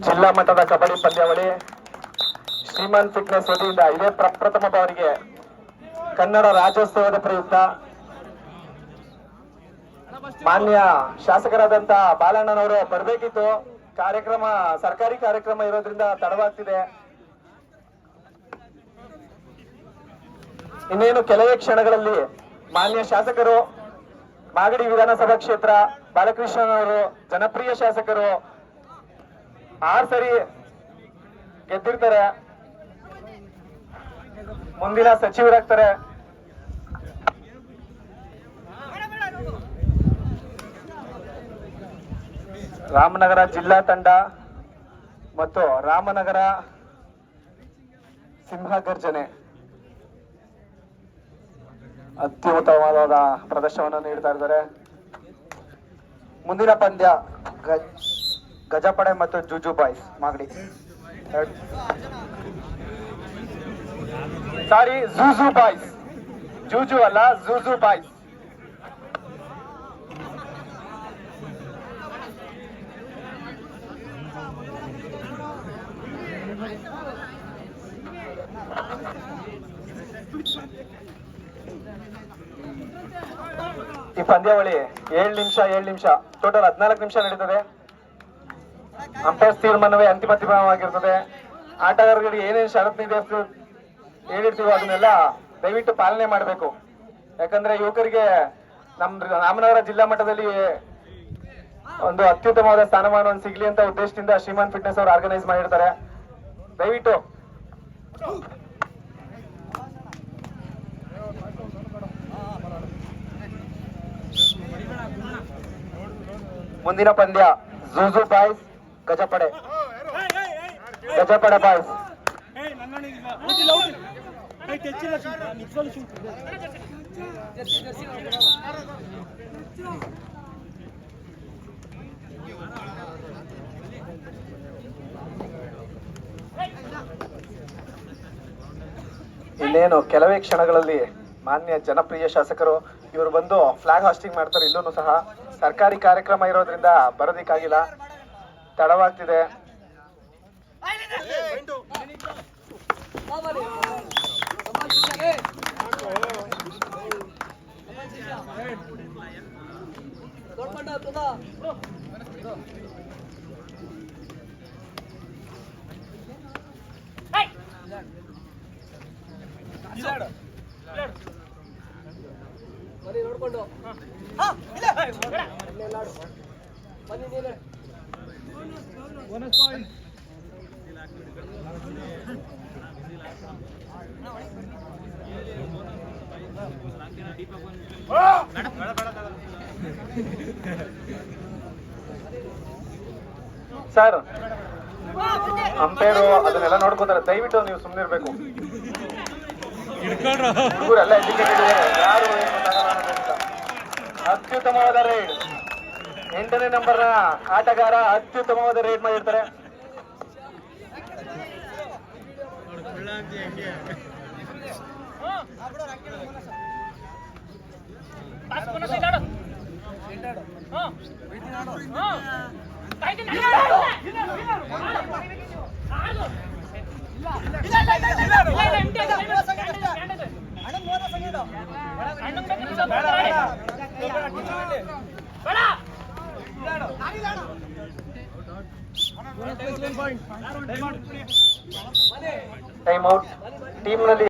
ಜಿಲ್ಲಾ ಮಟ್ಟದ ಕಬಡ್ಡಿ ಪಂದ್ಯಾವಳಿ ಶ್ರೀಮಾನ್ ಫಿಟ್ನೆಸ್ ವತಿಯಿಂದ ಇದೇ ಪ್ರಪ್ರಥಮ ಬಾರಿಗೆ ಕನ್ನಡ ರಾಜ್ಯೋತ್ಸವದ ಪ್ರಯುಕ್ತ ಮಾನ್ಯ ಶಾಸಕರಾದಂತ ಬಾಲಣ್ಣನವರು ಬರಬೇಕಿತ್ತು. ಕಾರ್ಯಕ್ರಮ ಸರ್ಕಾರಿ ಕಾರ್ಯಕ್ರಮ ಇರೋದ್ರಿಂದ ತಡವಾಗ್ತಿದೆ. ಇನ್ನೇನು ಕೆಲವೇ ಕ್ಷಣಗಳಲ್ಲಿ ಮಾನ್ಯ ಶಾಸಕರು ಮಾಗಡಿ ವಿಧಾನಸಭಾ ಕ್ಷೇತ್ರ ಬಾಲಕೃಷ್ಣನವರು ಜನಪ್ರಿಯ ಶಾಸಕರು 6 ಸರಿ ಗೆದ್ದಿರ್ತಾರೆ, ಮುಂದಿನ ಸಚಿವರಾಗ್ತಾರೆ. ರಾಮನಗರ ಜಿಲ್ಲಾ ತಂಡ ಮತ್ತು ರಾಮನಗರ ಸಿಂಹಗರ್ಜನೆ ಅತ್ಯುತ್ತಮವಾದ ಪ್ರದರ್ಶನವನ್ನು ನೀಡ್ತಾ ಇದ್ದಾರೆ. ಮುಂದಿನ ಪಂದ್ಯ ಗಜಪಡೆ ಮತ್ತು ಜೂಜು ಬಾಯ್ಸ್ ಮಾಗಡಿ. ಸಾರಿ, ಜೂಜು ಬಾಯ್ಸ್, ಜೂಜು ಅಲ್ಲ, ಜೂಜು ಬಾಯ್ಸ್. ಈ ಪಂದ್ಯಾವಳಿ 7 ನಿಮಿಷ ಟೋಟಲ್ 14 ನಿಮಿಷ ನಡೀತದೆ. ಅಂಪೈರ್ಸ್ ತೀರ್ಮಾನವೇ ಅಂತಿಮ ತೀರ್ಮಾನವಾಗಿರ್ತದೆ. ಆಟಗಾರರಿಗೆ ಏನೇನು ಷರತ್ತು ಹೇಳಿರ್ತೀವೋ ಅದನ್ನೆಲ್ಲ ದಯವಿಟ್ಟು ಪಾಲನೆ ಮಾಡಬೇಕು. ಯಾಕಂದ್ರೆ ಯುವಕರಿಗೆ ನಮ್ಮ ರಾಮನಗರ ಜಿಲ್ಲಾ ಮಟ್ಟದಲ್ಲಿ ಒಂದು ಅತ್ಯುತ್ತಮವಾದ ಸ್ಥಾನಮಾನವನ್ನು ಸಿಗ್ಲಿ ಅಂತ ಉದ್ದೇಶದಿಂದ ಶ್ರೀಮಾನ್ ಫಿಟ್ನೆಸ್ ಅವರು ಆರ್ಗನೈಸ್ ಮಾಡಿರ್ತಾರೆ. ದಯವಿಟ್ಟು ಮುಂದಿನ ಪಂದ್ಯ ಜೂಜು ಬಾಯ್ಸ್ ಗಜಪಡೆ ಬಾಯ್ಸ್. ಇನ್ನೇನು ಕೆಲವೇ ಕ್ಷಣಗಳಲ್ಲಿ ಮಾನ್ಯ ಜನಪ್ರಿಯ ಶಾಸಕರು ಇವರು ಬಂದು ಫ್ಲಾಗ್ ಹಾಸ್ಟಿಂಗ್ ಮಾಡ್ತಾರೆ. ಇಲ್ಲೂ ಸಹ ಸರ್ಕಾರಿ ಕಾರ್ಯಕ್ರಮ ಇರೋದ್ರಿಂದ ಬರೋದಿಕ್ಕಾಗಿಲ್ಲ, ತಡವಾಗ್ತಿದೆ. ನೋಡ್ಕೊಂಡು ಸರ್, ಅಂಪೈರು ಅದನ್ನೆಲ್ಲ ನೋಡ್ಕೋತಾರೆ. ದಯವಿಟ್ಟು ನೀವು ಸುಮ್ಮನೆ ಇರ್ಬೇಕು. ಹುಡುಗರೆಲ್ಲ ಎಜುಕೇಟೆಡ್, ಯಾರು ಅತ್ಯುತ್ತಮವಾದ ರೈಡ್. 8ನೇ ನಂಬರ್ನ ಆಟಗಾರ ಅತ್ಯುತ್ತಮವಾದ ರೈಡ್ ಮಾಡಿರ್ತಾರೆ. Time out. ಟೀಮ್ನಲ್ಲಿ